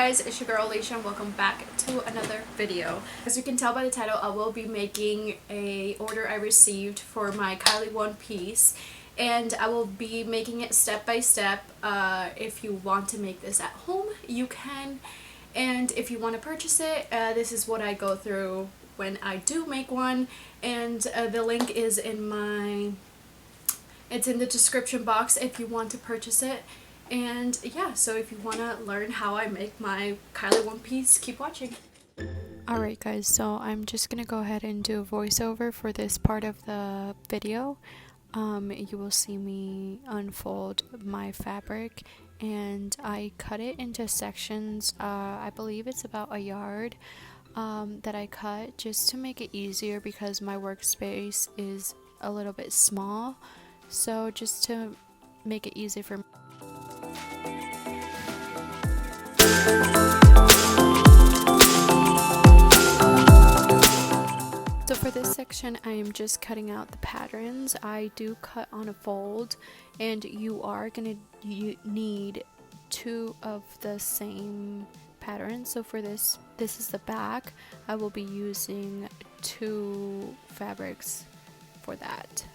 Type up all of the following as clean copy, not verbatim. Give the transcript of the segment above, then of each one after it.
guys, it's your girl Alicia and welcome back to another video. As you can tell by the title, I will be making a order I received for my Kylie one piece, and I will be making it step by step. If you want to make this at home, you can, and if you want to purchase it, this is what I go through when I do make one, and the link is in the description box if you want to purchase it. And yeah, so if you want to learn how I make my Kylie one piece, keep watching. Alright guys, so I'm just gonna go ahead and do a voiceover for this part of the video. You will see me unfold my fabric, and I cut it into sections. I believe it's about a yard that I cut just to make it easier because my workspace is a little bit small, so just to make it easy for me. So for this section, I am just cutting out the patterns. I do cut on a fold, and you are going to need two of the same pattern. So for this is the back. I will be using two fabrics for that.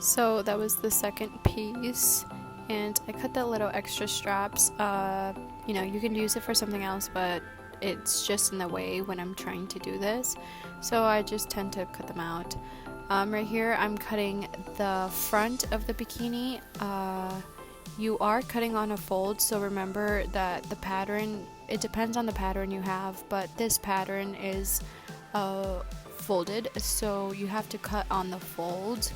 So that was the second piece, and I cut the little extra straps. You know, you can use it for something else, but it's just in the way when I'm trying to do this, so I just tend to cut them out. Right here I'm cutting the front of the bikini. You are cutting on a fold, so remember that the pattern, it depends on the pattern you have, but this pattern is folded, so you have to cut on the fold.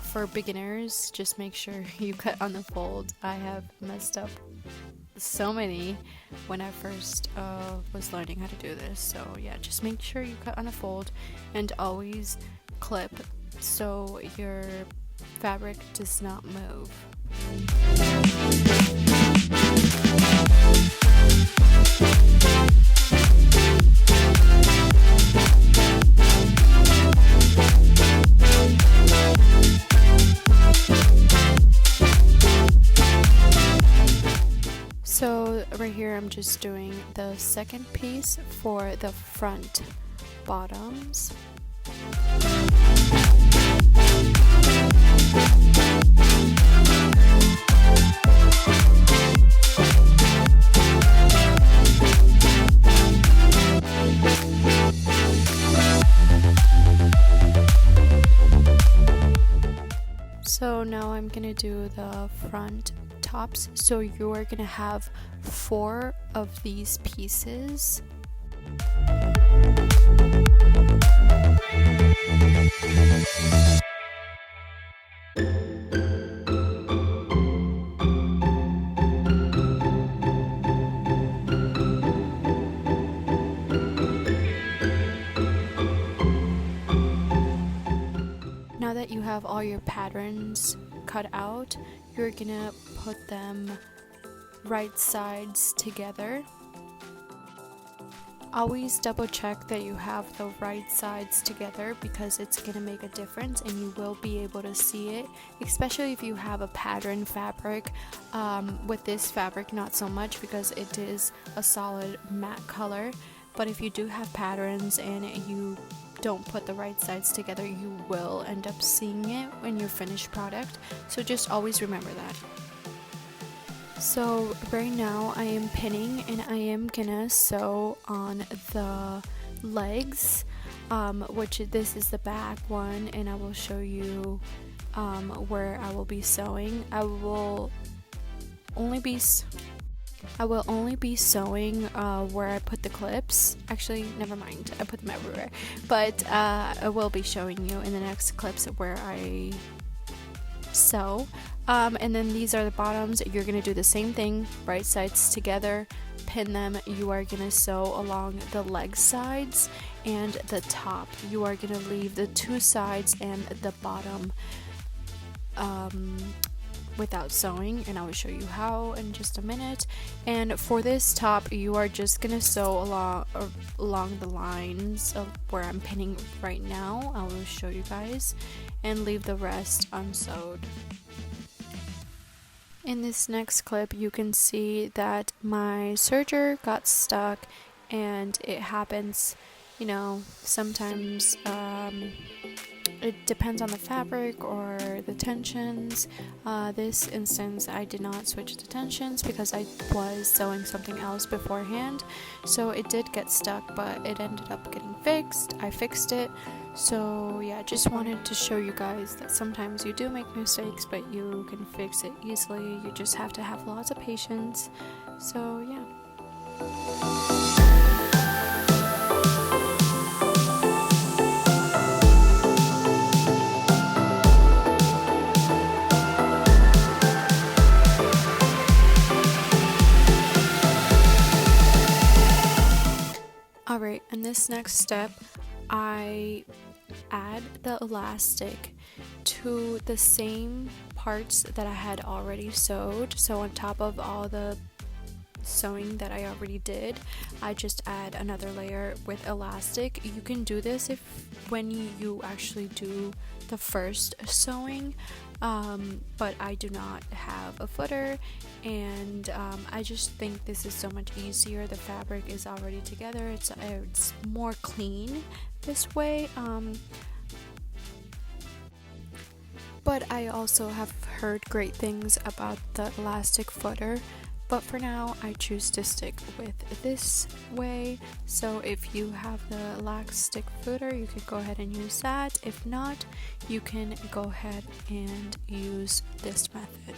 For beginners, just make sure you cut on the fold. I have messed up so many when I first was learning how to do this, so yeah, just make sure you cut on a fold and always clip so your fabric does not move. So right here I'm just doing the second piece for the front bottoms. So now I'm gonna do the front tops. So you're gonna have 4 of these pieces. Now that you have all your patterns cut out, you're gonna put them right sides together. always double check that you have the right sides together, because it's going to make a difference and you will be able to see it, especially if you have a pattern fabric. With this fabric, not so much, because it is a solid matte color, but if you do have patterns and you don't put the right sides together, you will end up seeing it in your finished product. So just always remember that. So right now I am pinning, and I am gonna sew on the legs, which this is the back one, and I will show you where I will be sewing. I will only be sewing where I put the clips. Actually, never mind, I put them everywhere, but I will be showing you in the next clips where I sew. And then these are the bottoms. You're gonna do the same thing, right sides together, pin them. You are gonna sew along the leg sides, and the top you are gonna leave the two sides and the bottom without sewing, and I will show you how in just a minute. And for this top, you are just gonna sew along the lines of where I'm pinning right now. I will show you guys, and leave the rest unsewed. In this next clip, you can see that my serger got stuck, and it happens, you know, sometimes it depends on the fabric or the tensions. This instance, I did not switch the tensions because I was sewing something else beforehand, so it did get stuck, but it ended up getting fixed. I fixed it. So yeah, just wanted to show you guys that sometimes you do make mistakes, but you can fix it easily. You just have to have lots of patience. So yeah. Alright, in this next step, I add the elastic to the same parts that I had already sewed. So on top of all the sewing that I already did, I just add another layer with elastic. You can do this when you actually do the first sewing, but I do not have a footer, and I just think this is so much easier. The fabric is already together. It's more clean this way. But I also have heard great things about the elastic footer, but for now I choose to stick with this way. So if you have the elastic footer, you can go ahead and use that. If not, you can go ahead and use this method.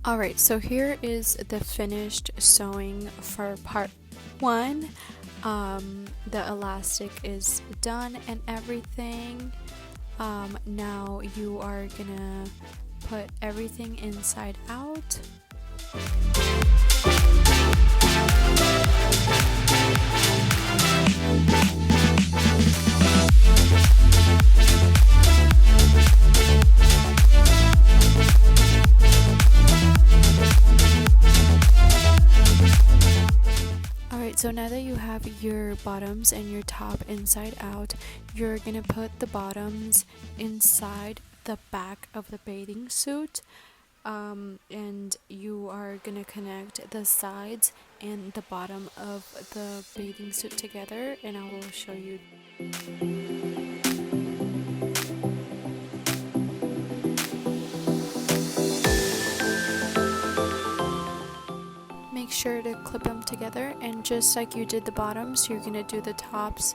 Alright, so here is the finished sewing for part 1. The elastic is done and everything. Now you are gonna put everything inside out. Alright, so now that you have your bottoms and your top inside out, you're gonna put the bottoms inside the back of the bathing suit, and you are gonna connect the sides and the bottom of the bathing suit together, and I will show you. Make sure to clip them together, and just like you did the bottoms, you're gonna do the tops.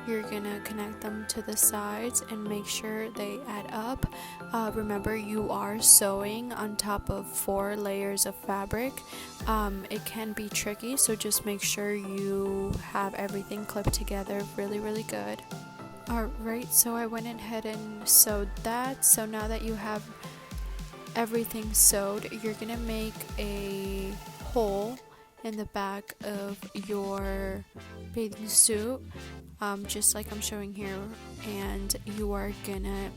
You're gonna connect them to the sides and make sure they add up. Remember, you are sewing on top of 4 layers of fabric. It can be tricky, so just make sure you have everything clipped together really good. Alright, so I went ahead and sewed that. So now that you have everything sewed, you're gonna make a hole in the back of your bathing suit, just like I'm showing here, and you are gonna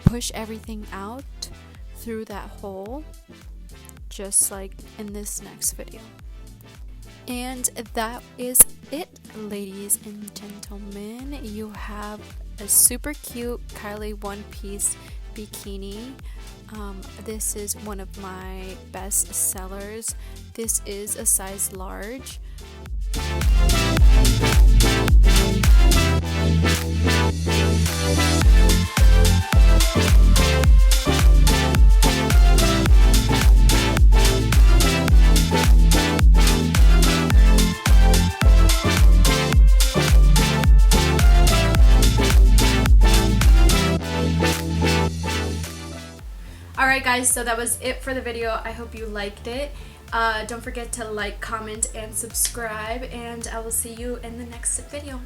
push everything out through that hole, just like in this next video. And that is it, ladies and gentlemen. You have a super cute Kylie one-piece bikini. This is one of my best sellers. This is a size large. Alright guys, so that was it for the video. I hope you liked it. Don't forget to like, comment, and subscribe, and I will see you in the next video.